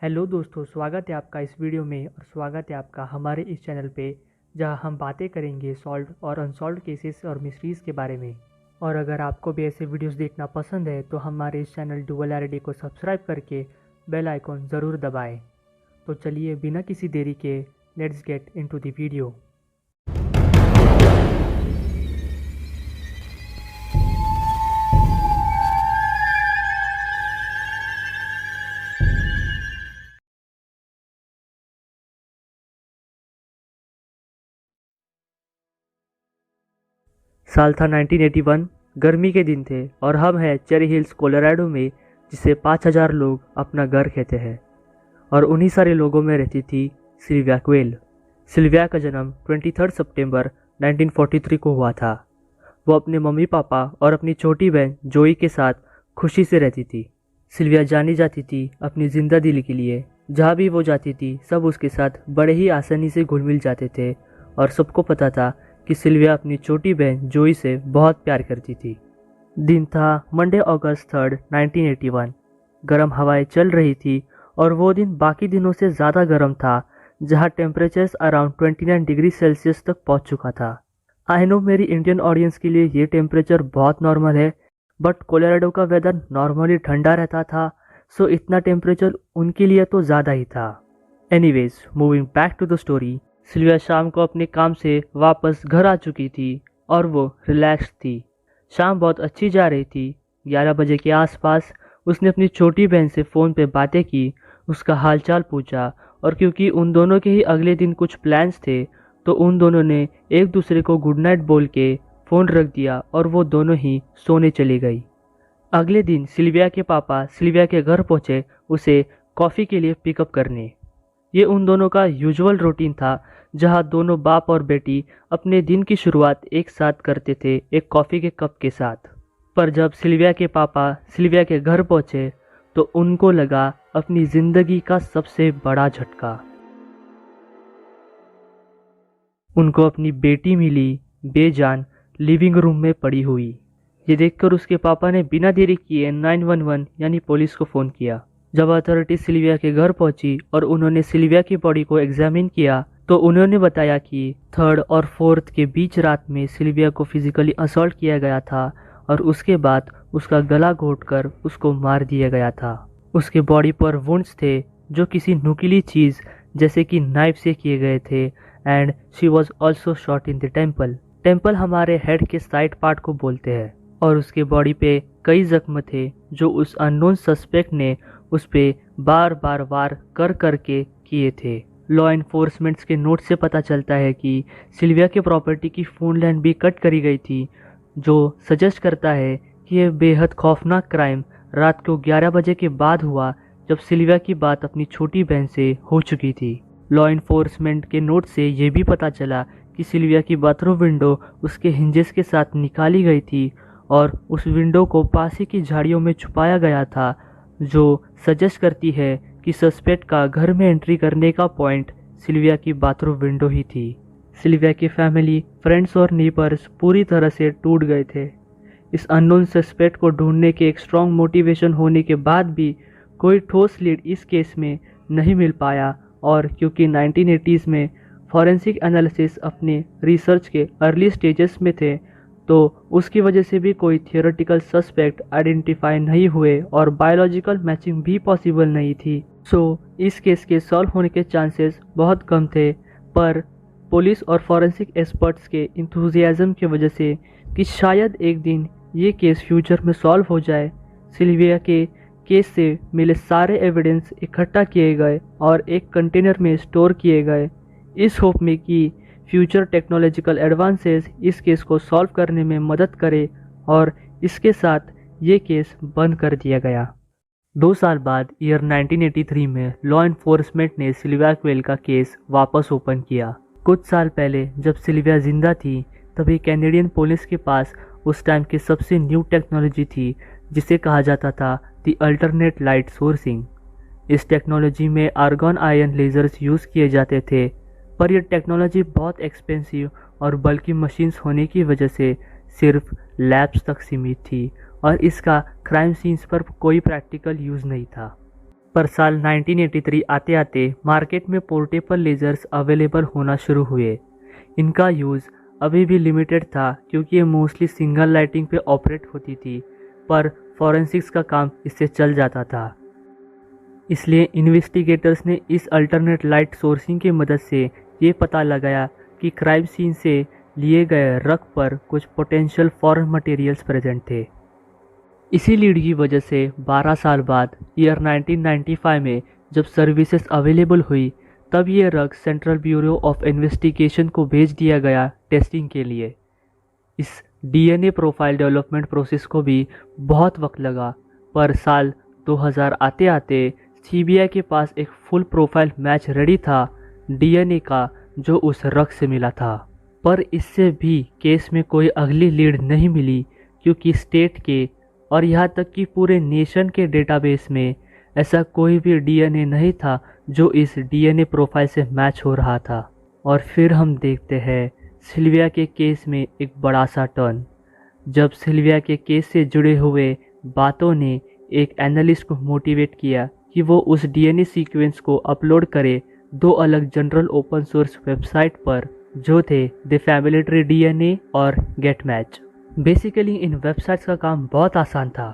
Hello दोस्तों, स्वागत है आपका इस वीडियो में और स्वागत है आपका हमारे इस चैनल पे जहां हम बातें करेंगे सॉल्व्ड और अनसॉल्व्ड केसेस और मिस्ट्रीज़ के बारे में। और अगर आपको भी ऐसे वीडियोस देखना पसंद है तो हमारे इस चैनल डुअल आरडी को सब्सक्राइब करके बेल आइकॉन ज़रूर दबाएं। तो चलिए बिना किसी देरी के let's get into the video. साल था 1981। गर्मी के दिन थे और हम हैं चेरी हिल्स कोलोराडो में, जिसे 5000 लोग अपना घर कहते हैं। और उन्हीं सारे लोगों में रहती थी सिल्विया क्वेल। सिल्विया का जन्म 23 सितंबर 1943 को हुआ था। वो अपने मम्मी पापा और अपनी छोटी बहन जोई के साथ खुशी से रहती थी। सिल्विया जानी जाती थी अपनी जिंदा दिली के लिए। जहाँ भी वो जाती थी सब उसके साथ बड़े ही आसानी से घुल मिल जाते थे और सबको पता था कि सिल्विया अपनी छोटी बहन जोई से बहुत प्यार करती थी। दिन था मंडे अगस्त 3, 1981। गर्म हवाएं चल रही थी और वो दिन बाकी दिनों से ज़्यादा गर्म था, जहाँ टेम्परेचर्स अराउंड 29 डिग्री सेल्सियस तक पहुँच चुका था। आई नो मेरी इंडियन ऑडियंस के लिए ये टेम्परेचर बहुत नॉर्मल है, बट कोलोराडो का वेदर नॉर्मली ठंडा रहता था, सो इतना टेम्परेचर उनके लिए तो ज़्यादा ही था। Anyways, moving back to the story. Sylvia शाम को अपने काम से वापस घर आ चुकी थी और वो रिलैक्स थी। शाम बहुत अच्छी जा रही थी। 11 बजे के आसपास उसने अपनी छोटी बहन से फ़ोन पे बातें की, उसका हालचाल पूछा, और क्योंकि उन दोनों के ही अगले दिन कुछ प्लान्स थे तो उन दोनों ने एक दूसरे को गुड नाइट बोल के फ़ोन रख दिया और वो दोनों ही सोने चली गई। अगले दिन सिल्विया के पापा सिल्विया के घर पहुँचे उसे कॉफ़ी के लिए पिकअप करने। ये उन दोनों का यूजुअल रूटीन था, जहाँ दोनों बाप और बेटी अपने दिन की शुरुआत एक साथ करते थे, एक कॉफ़ी के कप के साथ। पर जब सिल्विया के पापा सिल्विया के घर पहुँचे तो उनको लगा अपनी ज़िंदगी का सबसे बड़ा झटका। उनको अपनी बेटी मिली बेजान लिविंग रूम में पड़ी हुई। ये देखकर उसके पापा ने बिना देरी किए 911 यानी पुलिस को फ़ोन किया। जब अथॉरिटी सिल्विया के घर पहुंची और उन्होंने सिल्विया की बॉडी को एग्जामिन किया तो उन्होंने बताया कि 3 और 4 के बीच रात में सिल्विया को फिजिकली असॉल्ट किया गया था और उसके बाद उसका गला घोंटकर उसको मार दिया गया था। उसके बॉडी पर वुंड्स थे जो किसी नुकीली चीज़ जैसे कि नाइफ से किए गए थे, and she was also shot in the temple. Temple हमारे हेड के साइड पार्ट को बोलते हैं। और उसके बॉडी पे कई जख्म थे जो उस अननोन सस्पेक्ट ने उस पे बार बार वार कर करके किए थे। लॉ एनफोर्समेंट्स के नोट से पता चलता है कि सिल्विया के प्रॉपर्टी की फोन लाइन भी कट करी गई थी, जो सजेस्ट करता है कि यह बेहद खौफनाक क्राइम रात को 11 बजे के बाद हुआ, जब सिल्विया की बात अपनी छोटी बहन से हो चुकी थी। लॉ एनफोर्समेंट के नोट से यह भी पता चला कि सिल्विया की बाथरूम विंडो उसके हिंजेस के साथ निकाली गई थी और उस विंडो को पास ही की झाड़ियों में छुपाया गया था, जो सजेस्ट करती है कि सस्पेक्ट का घर में एंट्री करने का पॉइंट सिल्विया की बाथरूम विंडो ही थी। सिल्विया की फैमिली, फ्रेंड्स और नेबर्स पूरी तरह से टूट गए थे। इस अननोन सस्पेक्ट को ढूंढने के एक स्ट्रॉन्ग मोटिवेशन होने के बाद भी कोई ठोस लीड इस केस में नहीं मिल पाया, और क्योंकि 1980s में फॉरेंसिक एनालिसिस अपने रिसर्च के अर्ली स्टेजेस में थे तो उसकी वजह से भी कोई थियोरेटिकल सस्पेक्ट आइडेंटिफाई नहीं हुए और बायोलॉजिकल मैचिंग भी पॉसिबल नहीं थी। सो इस केस के सॉल्व होने के चांसेस बहुत कम थे, पर पुलिस और फॉरेंसिक एक्सपर्ट्स के इंथुजियाज्म की वजह से कि शायद एक दिन ये केस फ्यूचर में सॉल्व हो जाए, सिल्विया के केस से मिले सारे एविडेंस इकट्ठा किए गए और एक कंटेनर में स्टोर किए गए, इस होप में कि फ्यूचर टेक्नोलॉजिकल एडवांसेस इस केस को सॉल्व करने में मदद करे, और इसके साथ ये केस बंद कर दिया गया। 2 साल बाद ईयर 1983 में लॉ एनफोर्समेंट ने सिल्विया क्वेल का केस वापस ओपन किया। कुछ साल पहले जब सिल्विया जिंदा थी तभी कैनेडियन पुलिस के पास उस टाइम की सबसे न्यू टेक्नोलॉजी थी, जिसे कहा जाता था दी अल्टरनेट लाइट सोर्सिंग। इस टेक्नोलॉजी में आर्गॉन आयन लेजर्स यूज़ किए जाते थे, पर यह टेक्नोलॉजी बहुत एक्सपेंसिव और बल्कि मशीन्स होने की वजह से सिर्फ लैब्स तक सीमित थी और इसका क्राइम सीन्स पर कोई प्रैक्टिकल यूज़ नहीं था। पर साल 1983 आते आते मार्केट में पोर्टेबल लेजर्स अवेलेबल होना शुरू हुए। इनका यूज़ अभी भी लिमिटेड था क्योंकि ये मोस्टली सिंगल लाइटिंग पे ऑपरेट होती थी, पर फॉरेंसिक्स का काम इससे चल जाता था। इसलिए इन्वेस्टिगेटर्स ने इस अल्टरनेट लाइट सोर्सिंग की मदद से ये पता लगाया कि क्राइम सीन से लिए गए रग पर कुछ पोटेंशियल फॉरेन मटेरियल्स प्रेजेंट थे। इसी लीड की वजह से 12 साल बाद ईयर 1995 में जब सर्विसेज अवेलेबल हुई, तब ये रग सेंट्रल ब्यूरो ऑफ इन्वेस्टिगेशन को भेज दिया गया टेस्टिंग के लिए। इस डीएनए प्रोफाइल डेवलपमेंट प्रोसेस को भी बहुत वक्त लगा, पर साल 2000 आते आते सीबीआई के पास एक फुल प्रोफाइल मैच रेडी था डीएनए का जो उस रग से मिला था। पर इससे भी केस में कोई अगली लीड नहीं मिली क्योंकि स्टेट के और यहाँ तक कि पूरे नेशन के डेटाबेस में ऐसा कोई भी डीएनए नहीं था जो इस डीएनए प्रोफाइल से मैच हो रहा था। और फिर हम देखते हैं सिल्विया के केस में एक बड़ा सा टर्न, जब सिल्विया के केस से जुड़े हुए बातों ने एक एनालिस्ट को मोटिवेट किया कि वो उस डीएनए सीक्वेंस को अपलोड करे 2 अलग जनरल ओपन सोर्स वेबसाइट पर जो थे द फैमिली ट्री डीएनए और गेट मैच। बेसिकली इन वेबसाइट्स का काम बहुत आसान था।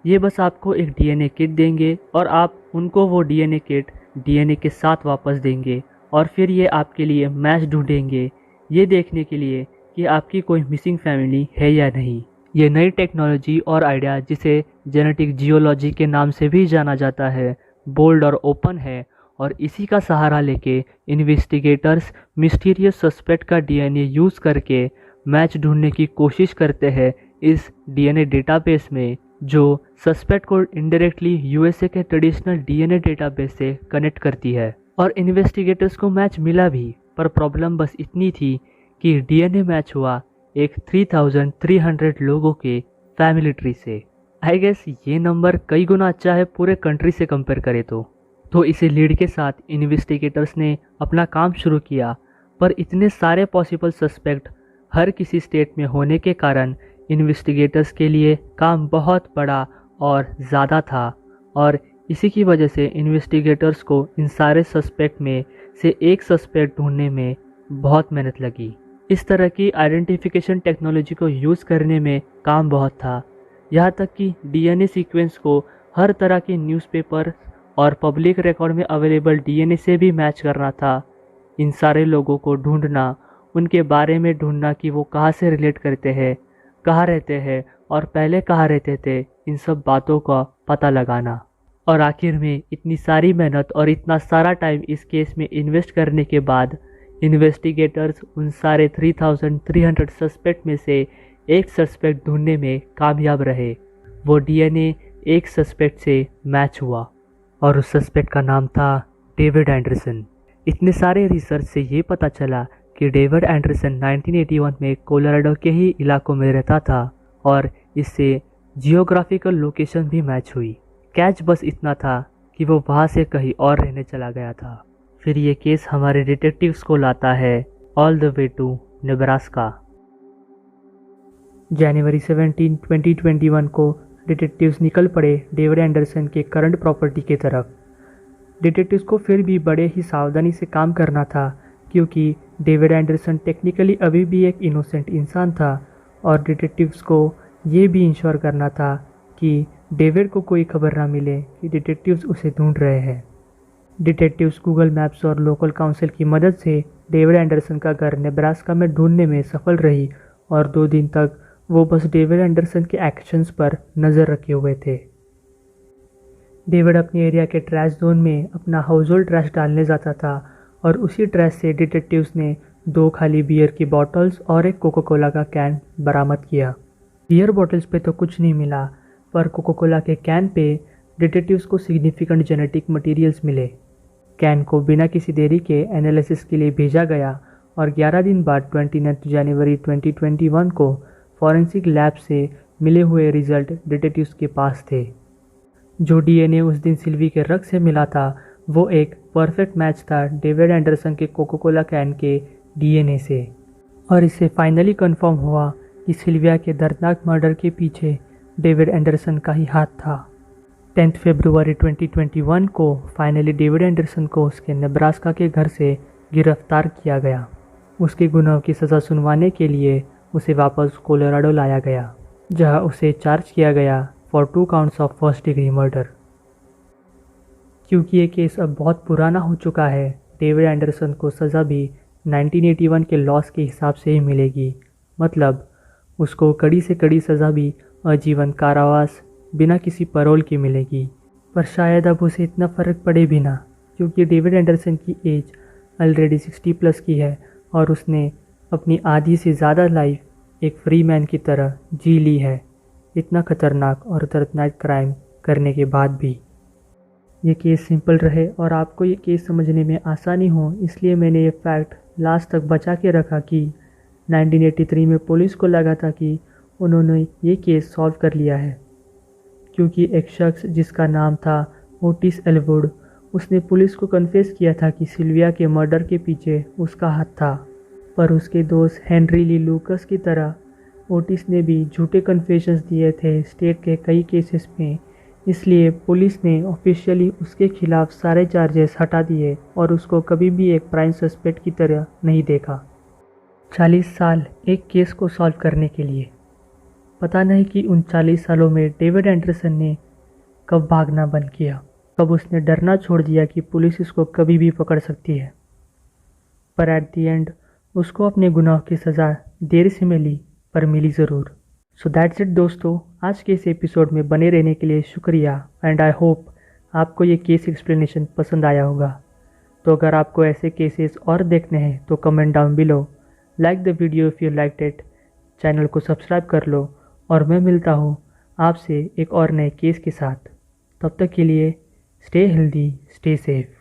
ये बस आपको एक डीएनए किट देंगे और आप उनको वो डीएनए किट डीएनए के साथ वापस देंगे और फिर ये आपके लिए मैच ढूंढेंगे ये देखने के लिए कि आपकी कोई मिसिंग फैमिली है या नहीं। ये नई टेक्नोलॉजी और आइडिया, जिसे जेनेटिक जियोलॉजी के नाम से भी जाना जाता है, बोल्ड और ओपन है और इसी का सहारा लेके इन्वेस्टिगेटर्स मिस्टीरियस सस्पेक्ट का डीएनए यूज़ करके मैच ढूंढने की कोशिश करते हैं इस डीएनए डेटाबेस में, जो सस्पेक्ट को इनडायरेक्टली यूएसए के ट्रेडिशनल डीएनए डेटाबेस से कनेक्ट करती है। और इन्वेस्टिगेटर्स को मैच मिला भी, पर प्रॉब्लम बस इतनी थी कि डीएनए मैच हुआ एक 3300 लोगों के फैमिली ट्री से। आई गेस ये नंबर कई गुना अच्छा है पूरे कंट्री से कंपेयर करें तो इसी लीड के साथ इन्वेस्टिगेटर्स ने अपना काम शुरू किया, पर इतने सारे पॉसिबल सस्पेक्ट हर किसी स्टेट में होने के कारण इन्वेस्टिगेटर्स के लिए काम बहुत बड़ा और ज़्यादा था और इसी की वजह से इन्वेस्टिगेटर्स को इन सारे सस्पेक्ट में से एक सस्पेक्ट ढूंढने में बहुत मेहनत लगी। इस तरह की आइडेंटिफिकेशन टेक्नोलॉजी को यूज़ करने में काम बहुत था, यहाँ तक कि डीएनए सीक्वेंस को हर तरह के न्यूज़पेपर और पब्लिक रिकॉर्ड में अवेलेबल डीएनए से भी मैच करना था। इन सारे लोगों को ढूंढना, उनके बारे में ढूंढना कि वो कहाँ से रिलेट करते हैं, कहाँ रहते हैं और पहले कहाँ रहते थे, इन सब बातों का पता लगाना। और आखिर में इतनी सारी मेहनत और इतना सारा टाइम इस केस में इन्वेस्ट करने के बाद इन्वेस्टिगेटर्स उन सारे 3300 सस्पेक्ट में से एक सस्पेक्ट ढूंढने में कामयाब रहे। वो डीएनए एक सस्पेक्ट से मैच हुआ और उस सस्पेक्ट का नाम था डेविड एंडरसन। इतने सारे रिसर्च से ये पता चला कि डेविड एंडरसन 1981 में कोलोराडो के ही इलाकों में रहता था और इससे जियोग्राफिकल लोकेशन भी मैच हुई। कैच बस इतना था कि वो वहाँ से कहीं और रहने चला गया था। फिर ये केस हमारे डिटेक्टिव्स को लाता है all the way to Nebraska. जनवरी 17, 2021 को डिटेक्टिव्स निकल पड़े डेविड एंडरसन के करंट प्रॉपर्टी की तरफ। डिटेक्टिव्स को फिर भी बड़े ही सावधानी से काम करना था क्योंकि डेविड एंडरसन टेक्निकली अभी भी एक इनोसेंट इंसान था और डिटेक्टिव्स को ये भी इंश्योर करना था कि डेविड को कोई खबर ना मिले कि डिटेक्टिव्स उसे ढूंढ रहे हैं। डिटेक्टिव्स गूगल मैप्स और लोकल काउंसिल की मदद से डेविड एंडरसन का घर नेब्रास्का में ढूंढने में सफल रही और 2 दिन तक वो बस डेविड एंडरसन के एक्शंस पर नज़र रखे हुए थे। डेविड अपने एरिया के ट्रैश जोन में अपना हाउस होल्ड ट्रैश डालने जाता था और उसी ट्रैश से डिटेक्टिव्स ने 2 खाली बियर की बॉटल्स और एक कोको कोला का कैन बरामद किया। बियर बॉटल्स पे तो कुछ नहीं मिला, पर कोको कोला के कैन पे डिटेक्टिव्स को सिग्निफिकेंट जेनेटिक मटेरियल्स मिले। कैन को बिना किसी देरी के एनालिसिस के लिए भेजा गया और 11 दिन बाद 29 जनवरी 2021 को फॉरेंसिक लैब से मिले हुए रिजल्ट डिटेक्टिव्स के पास थे। जो डीएनए उस दिन सिल्वी के रग से मिला था वो एक परफेक्ट मैच था डेविड एंडरसन के कोको कोला कैन के डीएनए से और इससे फाइनली कंफर्म हुआ कि सिल्विया के दर्दनाक मर्डर के पीछे डेविड एंडरसन का ही हाथ था। 10 फरवरी 2021 को फाइनली डेविड एंडरसन को उसके नेब्रास्का के घर से गिरफ्तार किया गया। उसके गुनाहों की सज़ा सुनवाने के लिए उसे वापस कोलोराडो लाया गया, जहां उसे चार्ज किया गया for 2 counts of first degree murder. क्योंकि ये केस अब बहुत पुराना हो चुका है, डेविड एंडरसन को सज़ा भी 1981 के लॉस के हिसाब से ही मिलेगी। मतलब उसको कड़ी से कड़ी सज़ा भी आजीवन कारावास बिना किसी पैरोल के मिलेगी। पर शायद अब उसे इतना फ़र्क पड़े भी ना, क्योंकि डेविड एंडरसन की एज ऑलरेडी 60 प्लस की है और उसने अपनी आधी से ज़्यादा लाइफ एक फ्री मैन की तरह जी ली है, इतना खतरनाक और दर्दनाक क्राइम करने के बाद भी। ये केस सिंपल रहे और आपको ये केस समझने में आसानी हो, इसलिए मैंने ये फैक्ट लास्ट तक बचा के रखा कि 1983 में पुलिस को लगा था कि उन्होंने ये केस सॉल्व कर लिया है, क्योंकि एक शख्स जिसका नाम था ओटिस एलवुड, उसने पुलिस को कन्फेस किया था कि सिल्विया के मर्डर के पीछे उसका हाथ था। पर उसके दोस्त हेनरी ली लूकस की तरह ओटिस ने भी झूठे कन्फेशंस दिए थे स्टेट के कई केसेस में, इसलिए पुलिस ने ऑफिशियली उसके खिलाफ सारे चार्जेस हटा दिए और उसको कभी भी एक प्राइम सस्पेक्ट की तरह नहीं देखा। 40 साल एक केस को सॉल्व करने के लिए। पता नहीं कि उन 40 सालों में डेविड एंडरसन ने कब भागना बंद किया, कब उसने डरना छोड़ दिया कि पुलिस इसको कभी भी पकड़ सकती है। पर एट द एंड उसको अपने गुनाह की सज़ा देर से मिली, पर मिली ज़रूर। सो दैट्स इट दोस्तों, आज के इस एपिसोड में बने रहने के लिए शुक्रिया एंड आई होप आपको ये केस एक्सप्लेनेशन पसंद आया होगा। तो अगर आपको ऐसे केसेस और देखने हैं तो comment down below, like the video if you liked it, channel को सब्सक्राइब कर लो और मैं मिलता हूँ आपसे एक और नए केस के साथ। तब तक के लिए स्टे हेल्दी, स्टे सेफ।